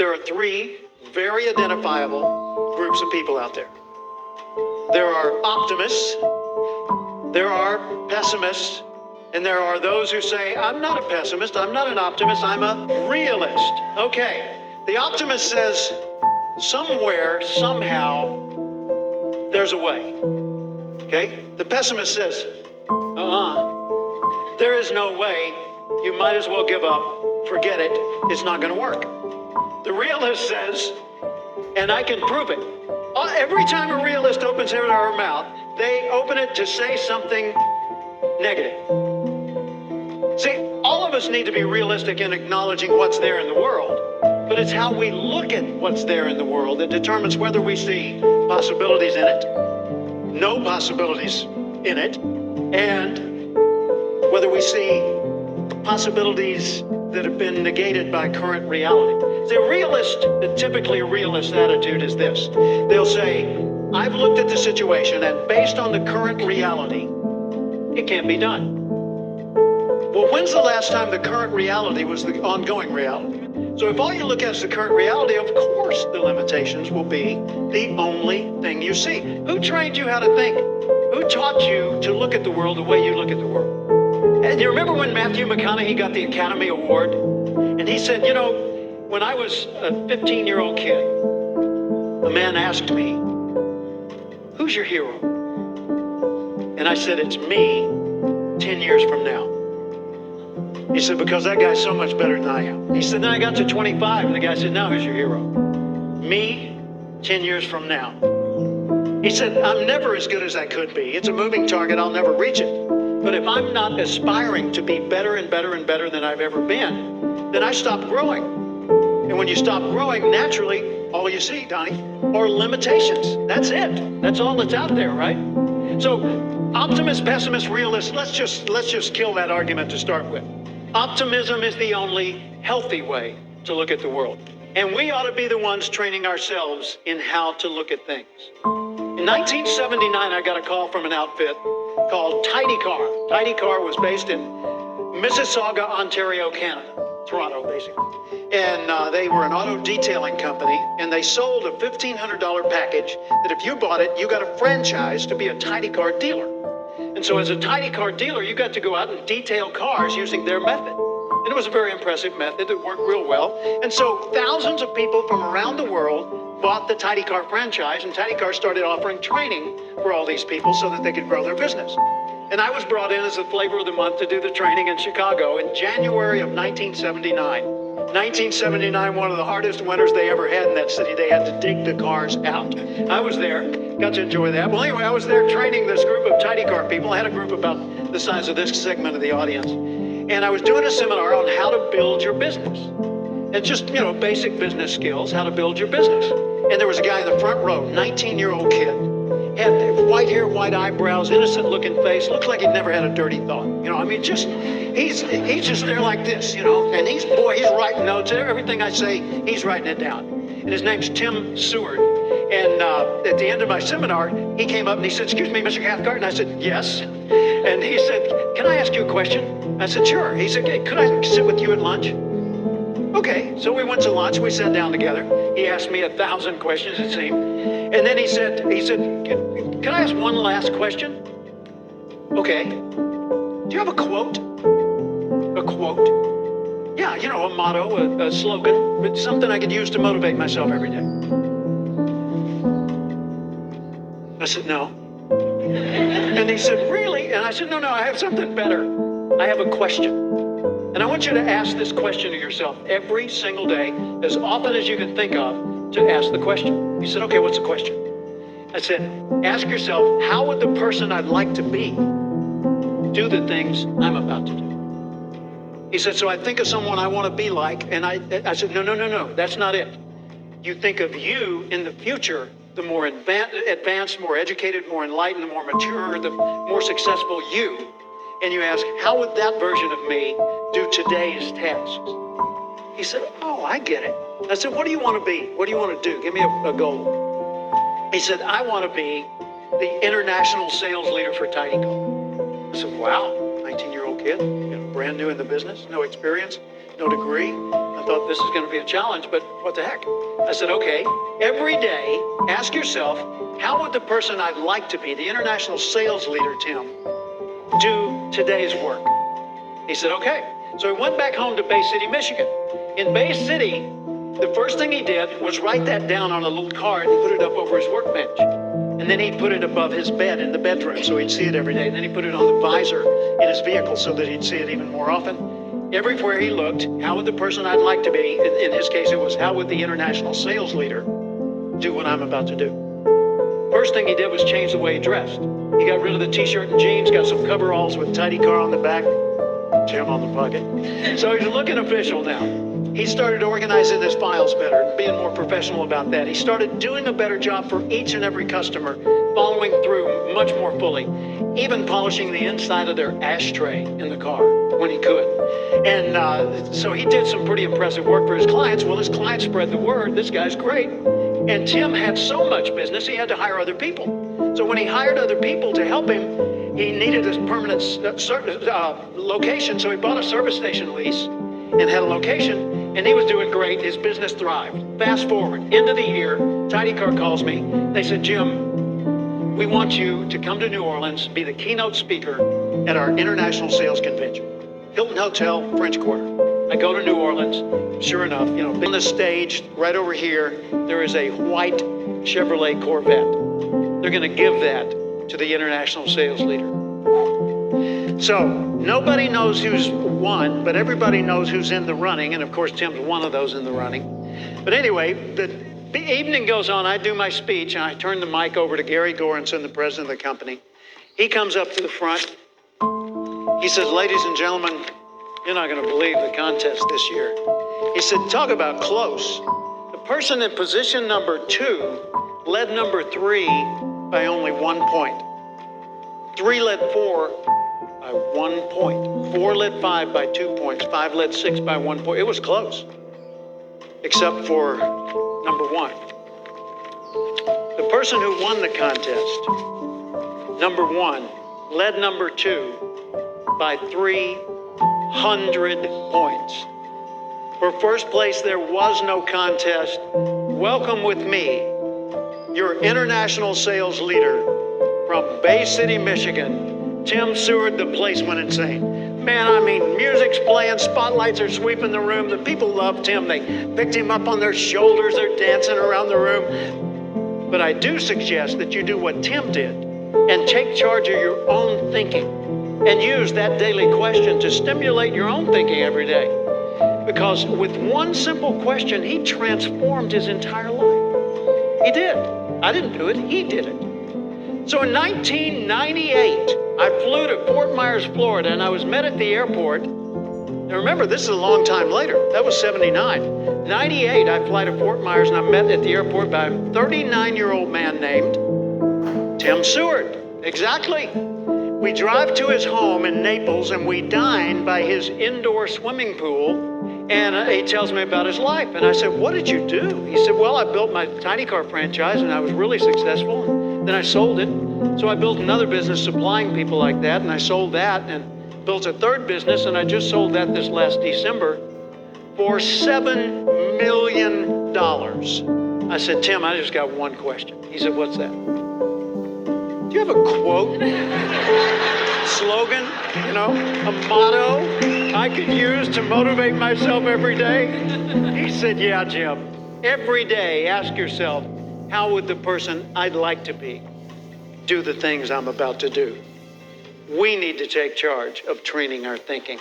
there are three very identifiable groups of people out there. There are optimists, there are pessimists, and there are those who say, I'm not a pessimist, I'm not an optimist, I'm a realist. Okay, the optimist says, somewhere, somehow, there's a way. Okay, the pessimist says, there is no way, you might as well give up, forget it, it's not gonna work. The realist says, and I can prove it, every time a realist opens their mouth, they open it to say something negative. See, all of us need to be realistic in acknowledging what's there in the world, but it's how we look at what's there in the world that determines whether we see possibilities in it, no possibilities in it, and whether we see possibilities that have been negated by current reality. Typically a realist attitude is this. They'll say, I've looked at the situation and based on the current reality, it can't be done. Well, when's the last time the current reality was the ongoing reality? So if all you look at is the current reality, of course the limitations will be the only thing you see. Who trained you how to think? Who taught you to look at the world the way you look at the world? And you remember when Matthew McConaughey got the Academy Award? And he said, you know, when I was a 15-year-old kid, a man asked me, who's your hero? And I said, it's me 10 years from now. He said, because that guy's so much better than I am. He said, then I got to 25, and the guy said, now who's your hero? Me 10 years from now. He said, I'm never as good as I could be. It's a moving target, I'll never reach it. But if I'm not aspiring to be better and better and better than I've ever been, then I stop growing. And when you stop growing, naturally, all you see, Donnie, are limitations. That's it. That's all that's out there, right? So, optimist, pessimist, realist, let's just kill that argument to start with. Optimism is the only healthy way to look at the world. And we ought to be the ones training ourselves in how to look at things. In 1979, I got a call from an outfit called Tidy Car. Tidy Car was based in Mississauga, Ontario, Canada. Toronto, basically. And they were an auto detailing company, and they sold a $1,500 package that if you bought it, you got a franchise to be a Tidy Car dealer. And so as a Tidy Car dealer, you got to go out and detail cars using their method. And it was a very impressive method that worked real well. And so thousands of people from around the world bought the Tidy Car franchise, and Tidy Car started offering training for all these people so that they could grow their business. And I was brought in as the flavor of the month to do the training in Chicago in January of 1979. 1979, one of the hardest winters they ever had in that city. They had to dig the cars out. I was there, got to enjoy that. Well, anyway, I was there training this group of Tidy Car people. I had a group about the size of this segment of the audience. And I was doing a seminar on how to build your business. And just, you know, basic business skills, how to build your business. And there was a guy in the front row, 19-year-old kid. Had white hair, white eyebrows, innocent looking face, looks like he'd never had a dirty thought. You know, I mean, he's just there like this, you know, and he's writing notes. Everything I say, he's writing it down. And his name's Tim Seward. And at the end of my seminar, he came up and he said, excuse me, Mr. Cathcart? And I said, yes. And he said, can I ask you a question? I said, sure. He said, could I sit with you at lunch? Okay, so we went to lunch, we sat down together. He asked me 1,000 questions, it seemed. And then he said, can I ask one last question? Okay. Do you have a quote? A quote? Yeah, you know, a motto, a slogan, but something I could use to motivate myself every day. I said, no. And he said, really? And I said, no, I have something better. I have a question. And I want you to ask this question to yourself every single day, as often as you can think of, to ask the question. He said, okay, what's the question? I said, ask yourself, how would the person I'd like to be do the things I'm about to do? He said, so I think of someone I want to be like, and I said, no, that's not it. You think of you in the future, the more advanced, more educated, more enlightened, the more mature, the more successful you. And you ask, how would that version of me do today's tasks? He said, oh, I get it. I said, what do you want to be? What do you want to do? Give me a goal. He said, I want to be the international sales leader for Tidy Car. I said, wow, 19-year-old kid, you know, brand new in the business, no experience, no degree, I thought this is going to be a challenge, but what the heck? I said, okay, every day, ask yourself, how would the person I'd like to be, the international sales leader, Tim, do today's work? He said, okay. So he went back home to Bay City, Michigan. In Bay City, the first thing he did was write that down on a little card and put it up over his workbench. And then he put it above his bed in the bedroom so he'd see it every day. And then he put it on the visor in his vehicle so that he'd see it even more often. Everywhere he looked, how would the person I'd like to be, in his case it was, how would the international sales leader do what I'm about to do? First thing he did was change the way he dressed. He got rid of the t-shirt and jeans, got some coveralls with tidy car on the back, Tim on the pocket. So he's looking official now. He started organizing his files better and being more professional about that. He started doing a better job for each and every customer, following through much more fully, even polishing the inside of their ashtray in the car when he could. And so he did some pretty impressive work for his clients. Well, his clients spread the word, this guy's great. And Tim had so much business, he had to hire other people. So when he hired other people to help him, he needed a permanent location, so he bought a service station lease and had a location. And he was doing great. His business thrived. Fast forward, end of the year, Tidy Car calls me. They said, Jim, we want you to come to New Orleans, be the keynote speaker at our international sales convention. Hilton Hotel, French Quarter. I go to New Orleans. Sure enough, on the stage right over here, there is a white Chevrolet Corvette. They're going to give that to the international sales leader. So nobody knows who's won, but everybody knows who's in the running. And of course, Tim's one of those in the running. But anyway, the evening goes on. I do my speech and I turn the mic over to Gary Goranson, the president of the company. He comes up to the front. He says, ladies and gentlemen, you're not going to believe the contest this year. He said, talk about close. The person in position number 2 led number 3 by only 1 point. 3 led 4 by 1 point. 4 led 5 by 2 points. 5 led 6 by 1 point. It was close, except for number 1. The person who won the contest, number 1, led number 2 by 300 points. For first place, there was no contest. Welcome with me, your international sales leader from Bay City, Michigan, Tim Seward. The place went insane. Man, I mean, music's playing, spotlights are sweeping the room. The people loved Tim. They picked him up on their shoulders. They're dancing around the room. But I do suggest that you do what Tim did and take charge of your own thinking and use that daily question to stimulate your own thinking every day. Because with one simple question, he transformed his entire life. He did. I didn't do it. He did it. So in 1998, I flew to Fort Myers, Florida, and I was met at the airport. Now remember, this is a long time later. That was 79. 98, I fly to Fort Myers, and I'm met at the airport by a 39-year-old man named Tim Seward. Exactly. We drive to his home in Naples, and we dine by his indoor swimming pool. And he tells me about his life. And I said, what did you do? He said, well, I built my tiny car franchise, and I was really successful. And then I sold it. So I built another business supplying people like that, and I sold that and built a third business, and I just sold that this last December for $7 million. I said, Tim, I just got one question. He said, what's that? Do you have a quote, slogan, a motto I could use to motivate myself every day? He said, yeah, Jim. Every day, ask yourself, how would the person I'd like to be do the things I'm about to do? We need to take charge of training our thinking.